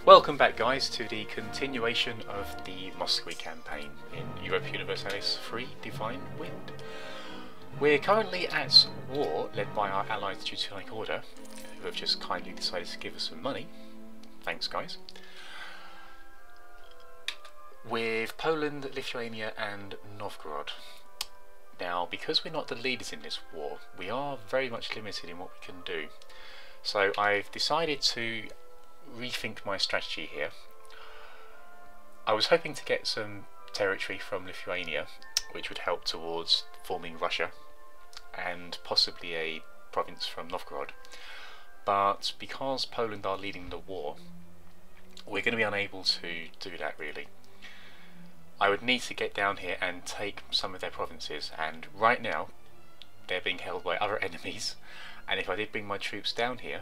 Welcome back, guys, to the continuation of the Muscowy campaign in Europe Universalis Free Divine Wind. We're currently at war, led by our allies the Teutonic Order, who have just kindly decided to give us some money. Thanks, guys. With Poland, Lithuania and Novgorod. Now, because we're not the leaders in this war, we are very much limited in what we can do. So I've decided to rethink my strategy here. I was hoping to get some territory from Lithuania, which would help towards forming Russia, and possibly a province from Novgorod. But because Poland are leading the war, we're going to be unable to do that really. I would need to get down here and take some of their provinces, and right now they're being held by other enemies, and if I did bring my troops down here,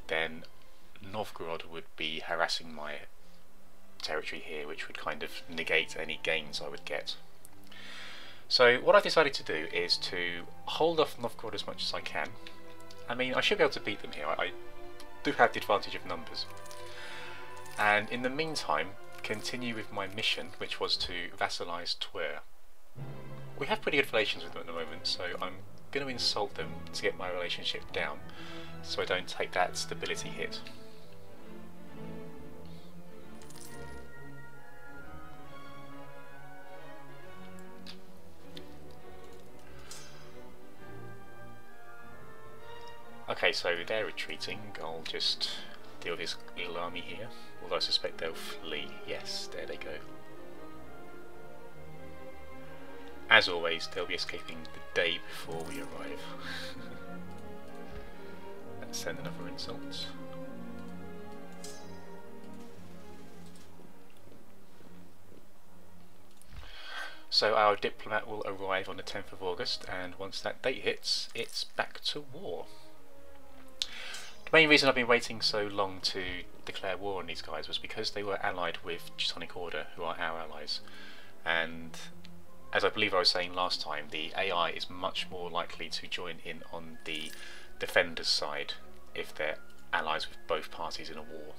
then Novgorod would be harassing my territory here, which would kind of negate any gains I would get. So what I've decided to do is to hold off Novgorod as much as I can. I mean, I should be able to beat them here. I do have the advantage of numbers. And in the meantime, continue with my mission, which was to vassalize Twer. We have pretty good relations with them at the moment, so I'm going to insult them to get my relationship down, so I don't take that stability hit. Okay, so they're retreating. I'll just deal with this little army here, although I suspect they'll flee. Yes, there they go. As always, they'll be escaping the day before we arrive. Let's send another insult. So our diplomat will arrive on the 10th of August, and once that date hits, it's back to war. The main reason I've been waiting so long to declare war on these guys was because they were allied with Teutonic Order, who are our allies, and as I believe I was saying last time, the AI is much more likely to join in on the defenders' side if they're allies with both parties in a war.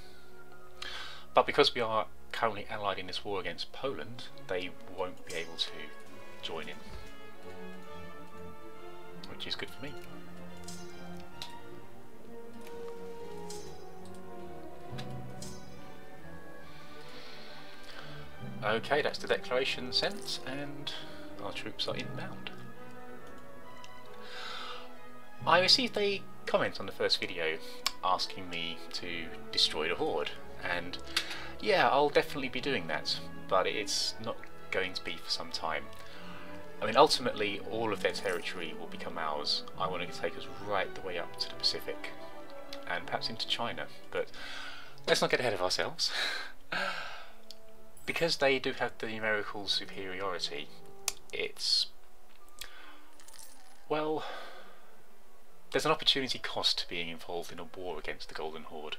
But because we are currently allied in this war against Poland, they won't be able to join in, which is good for me. Okay, that's the declaration sent, and our troops are inbound. I received a comment on the first video asking me to destroy the Horde, and yeah, I'll definitely be doing that, but it's not going to be for some time. I mean, ultimately all of their territory will become ours. I want to take us right the way up to the Pacific, and perhaps into China, but let's not get ahead of ourselves. Because they do have the numerical superiority, it's, well, there's an opportunity cost to being involved in a war against the Golden Horde.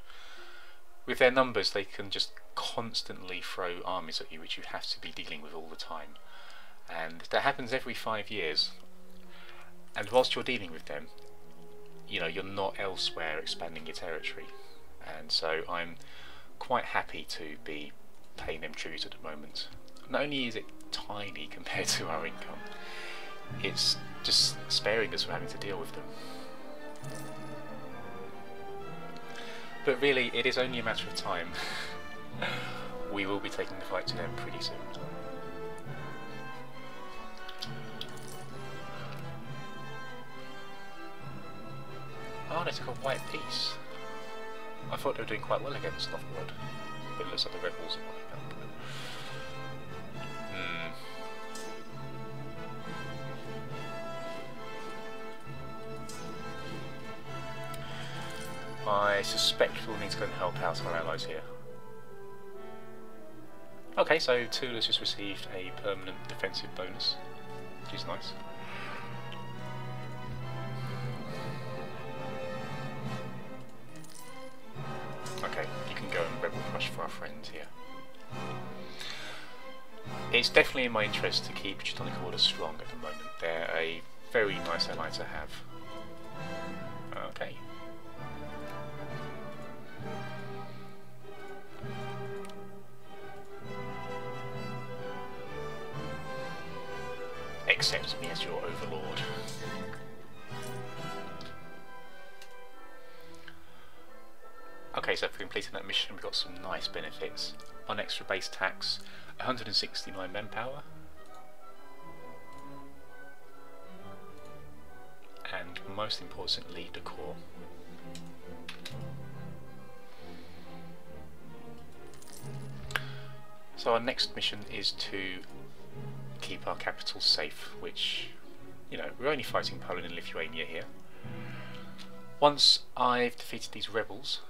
With their numbers, they can just constantly throw armies at you, which you have to be dealing with all the time. And that happens every 5 years. And whilst you're dealing with them, you know, you're not elsewhere expanding your territory. And so I'm quite happy to be paying them tribute at the moment. Not only is it tiny compared to our income, it's just sparing us from having to deal with them. But really, it is only a matter of time. We will be taking the fight to them pretty soon. Oh, they took a white piece. I thought they were doing quite well against Novgorod, but it looks like the rebels are running back. I suspect we'll need to go and help out our allies here. Okay, so Tula's just received a permanent defensive bonus, which is nice. Okay, you can go and rebel crush for our friends here. It's definitely in my interest to keep Teutonic Order strong at the moment. They're a very nice ally to have. Okay. accept me as your overlord. Okay, so for completing that mission we've got some nice benefits. On extra base tax, 169 manpower, and most importantly, decor. So our next mission is to keep our capital safe, which, you know, we're only fighting Poland and Lithuania here. Once I've defeated these rebels,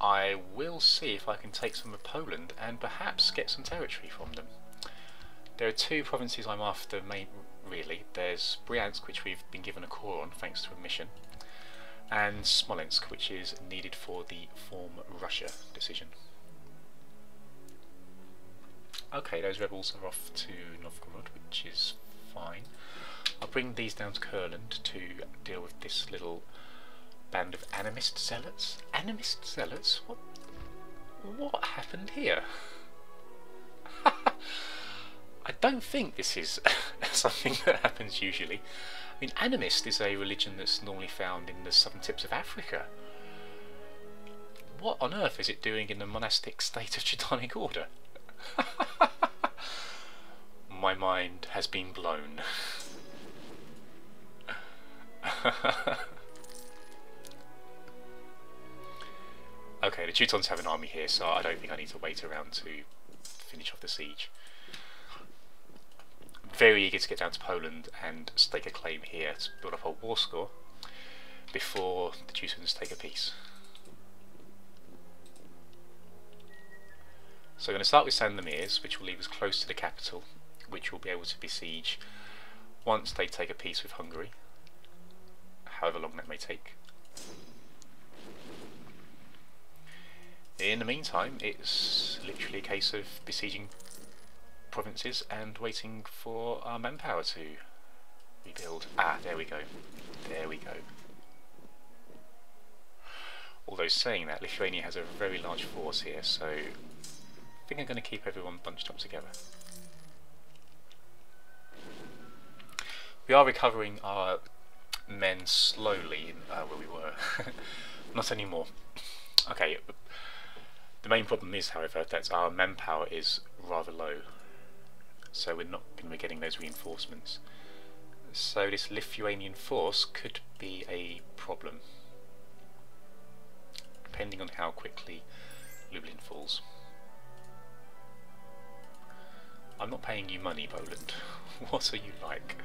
I will see if I can take some of Poland and perhaps get some territory from them. There are two provinces I'm after really. There's Bryansk, which we've been given a core on thanks to a mission, and Smolensk, which is needed for the Form Russia decision. Okay, those rebels are off to Novgorod, which is fine. I'll bring these down to Kurland to deal with this little band of animist zealots. Animist zealots? What happened here? I don't think this is something that happens usually. I mean, animist is a religion that's normally found in the southern tips of Africa. What on earth is it doing in the monastic state of Teutonic Order? My mind has been blown. Okay, the Teutons have an army here, so I don't think I need to wait around to finish off the siege. Very eager to get down to Poland and stake a claim here to build up a war score before the Teutons take a peace. So I'm going to start with Sandomierz, which will leave us close to the capital, which will be able to besiege once they take a peace with Hungary, however long that may take. In the meantime, it's literally a case of besieging provinces and waiting for our manpower to rebuild. Ah, there we go. There we go. Although saying that, Lithuania has a very large force here, so I think I'm going to keep everyone bunched up together. We are recovering our men slowly where we were. Not anymore. Okay, the main problem is, however, that our manpower is rather low, so we're not going to be getting those reinforcements. So this Lithuanian force could be a problem, depending on how quickly Lublin falls. I'm not paying you money, Poland. What are you like?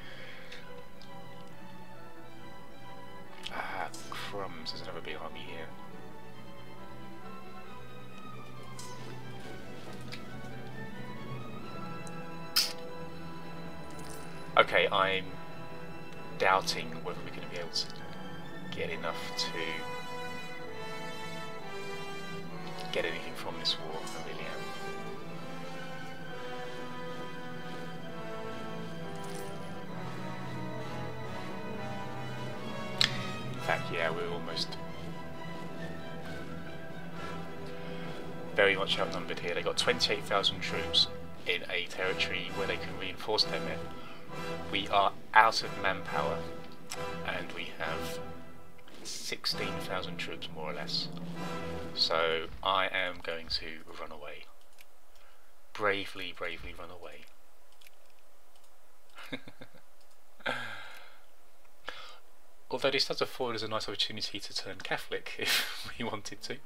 Ah, crumbs, there's another big army here. Okay, I'm doubting whether we're going to be able to get enough to get anything from this war. I really am. In fact, yeah, we're almost very much outnumbered here. They got 28,000 troops in a territory where they can reinforce their men. We are out of manpower, and we have 16,000 troops more or less. So I am going to run away. Bravely, bravely run away. Although this does afford us a nice opportunity to turn Catholic if we wanted to,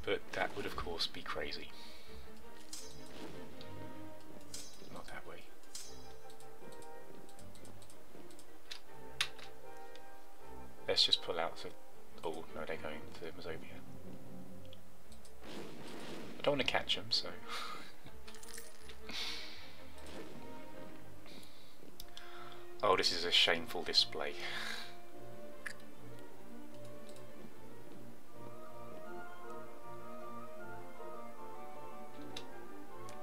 but that would of course be crazy. Not that way. Let's just pull out. Oh no, they're going to Muscowy. I don't want to catch them, so. Oh, this is a shameful display.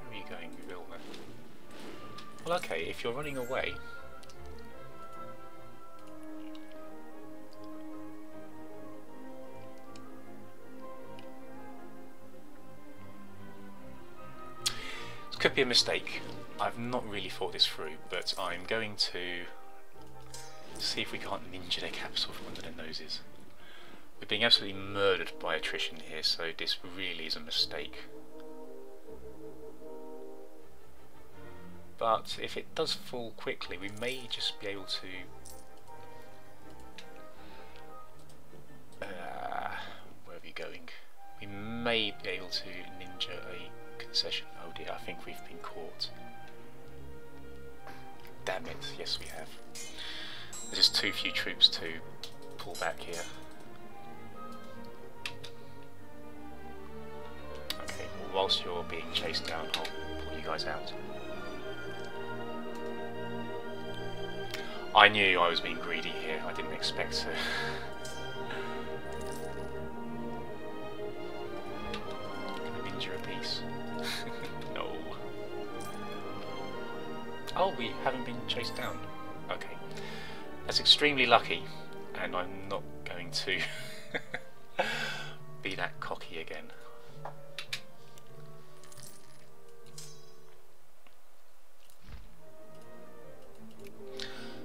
Where are you going, Vilna? Well, okay, if you're running away. Could be a mistake. I've not really thought this through, but I'm going to see if we can't ninja their capital from under their noses. We're being absolutely murdered by attrition here, so this really is a mistake. But if it does fall quickly, we may just be able to... where are we going? We may be able to ninja a concession. Oh dear, I think we've been caught. Damn it, yes we have. There's just too few troops to pull back here. Okay, well, whilst you're being chased down, I'll pull you guys out. I knew I was being greedy here, I didn't expect to. Ninja a piece. No. Oh, we haven't been chased down. Okay. That's extremely lucky, and I'm not going to be that cocky again.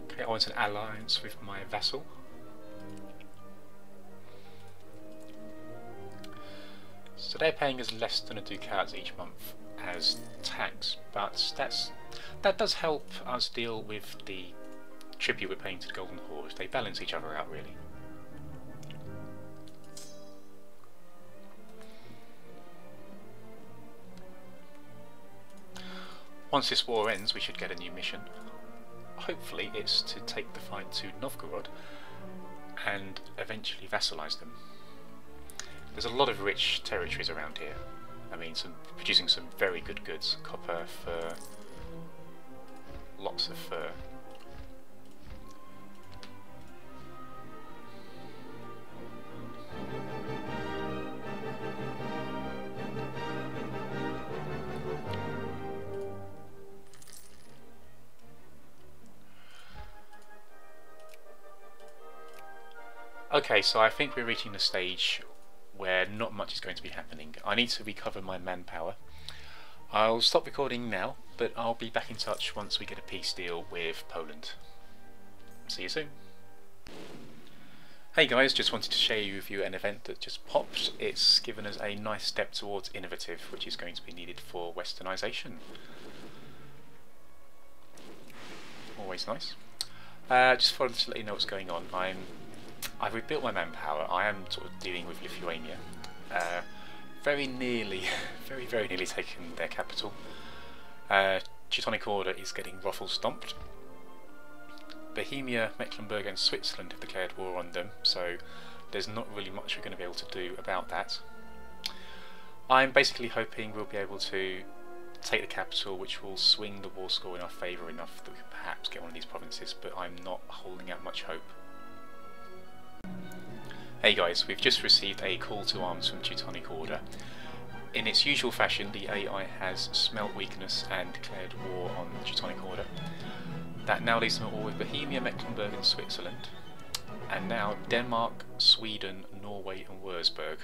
Okay, I want an alliance with my vassal. So they're paying us less than a ducat each month as tax, but that does help us deal with the tribute we're paying to the Golden Horde. They balance each other out, really. Once this war ends, we should get a new mission. Hopefully it's to take the fight to Novgorod and eventually vassalize them. There's a lot of rich territories around here. I mean, producing some very good goods. Copper, fur, lots of fur. Okay, so I think we're reaching the stage where not much is going to be happening. I need to recover my manpower. I'll stop recording now, but I'll be back in touch once we get a peace deal with Poland. See you soon. Hey guys, just wanted to share with you an event that just popped. It's given us a nice step towards innovative, which is going to be needed for westernisation. Always nice. Just wanted to let you know what's going on. I've rebuilt my manpower. I am sort of dealing with Lithuania. Very nearly, very nearly taken their capital. Teutonic Order is getting ruffle stomped. Bohemia, Mecklenburg and Switzerland have declared war on them, so there's not really much we're going to be able to do about that. I'm basically hoping we'll be able to take the capital, which will swing the war score in our favour enough that we can perhaps get one of these provinces, but I'm not holding out much hope. Hey guys, we've just received a call to arms from Teutonic Order. In its usual fashion, the AI has smelt weakness and declared war on Teutonic Order. That now leaves them at war with Bohemia, Mecklenburg and Switzerland. And now Denmark, Sweden, Norway and Wurzburg.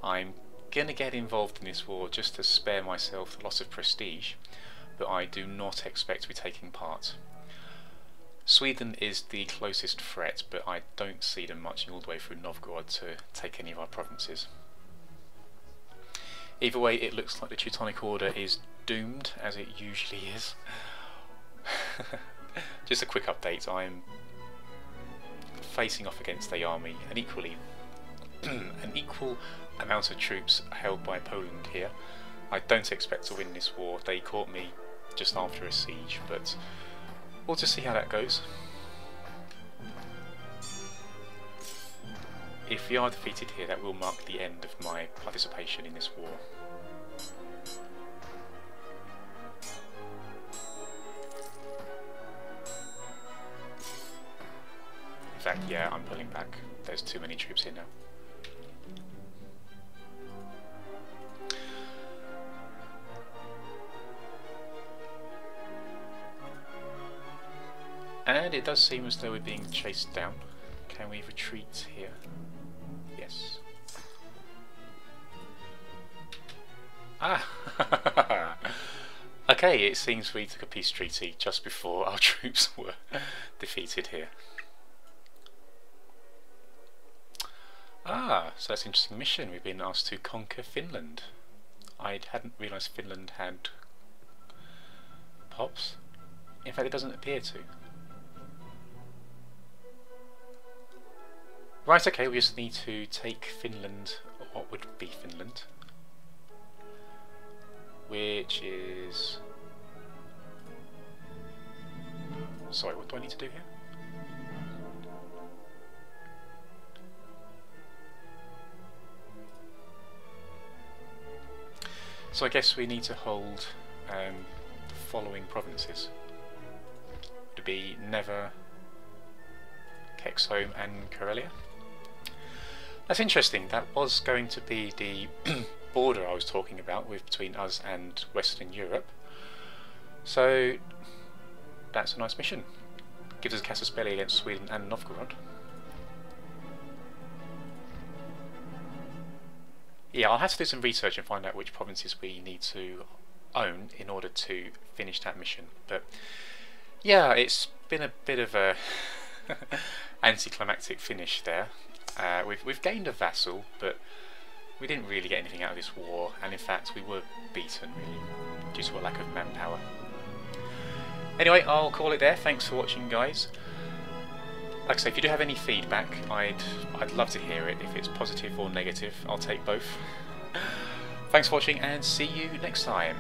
I'm going to get involved in this war just to spare myself the loss of prestige, but I do not expect to be taking part. Sweden is the closest threat, but I don't see them marching all the way through Novgorod to take any of our provinces. Either way, it looks like the Teutonic Order is doomed, as it usually is. Just a quick update, I'm facing off against a army, an equal amount of troops held by Poland here. I don't expect to win this war. They caught me just after a siege, but we'll just see how that goes. If we are defeated here, that will mark the end of my participation in this war. In fact, yeah, I'm pulling back. There's too many troops here now. And it does seem as though we're being chased down. Can we retreat here? Yes. Ah! Okay, it seems we took a peace treaty just before our troops were defeated here. Ah, so that's an interesting mission. We've been asked to conquer Finland. I hadn't realised Finland had pops. In fact, it doesn't appear to. Right, okay, we just need to take Finland, or what would be Finland, which is... Sorry, what do I need to do here? So I guess we need to hold the following provinces. To be Never, Kexholm and Karelia. That's interesting. That was going to be the border I was talking about between us and Western Europe. So that's a nice mission. Gives us a casus belli against Sweden and Novgorod. Yeah, I'll have to do some research and find out which provinces we need to own in order to finish that mission. But yeah, it's been a bit of a anticlimactic finish there. We've gained a vassal, but we didn't really get anything out of this war, and in fact we were beaten really due to a lack of manpower. Anyway, I'll call it there. Thanks for watching, guys. Like I say, if you do have any feedback, I'd love to hear it. If it's positive or negative, I'll take both. Thanks for watching, and see you next time.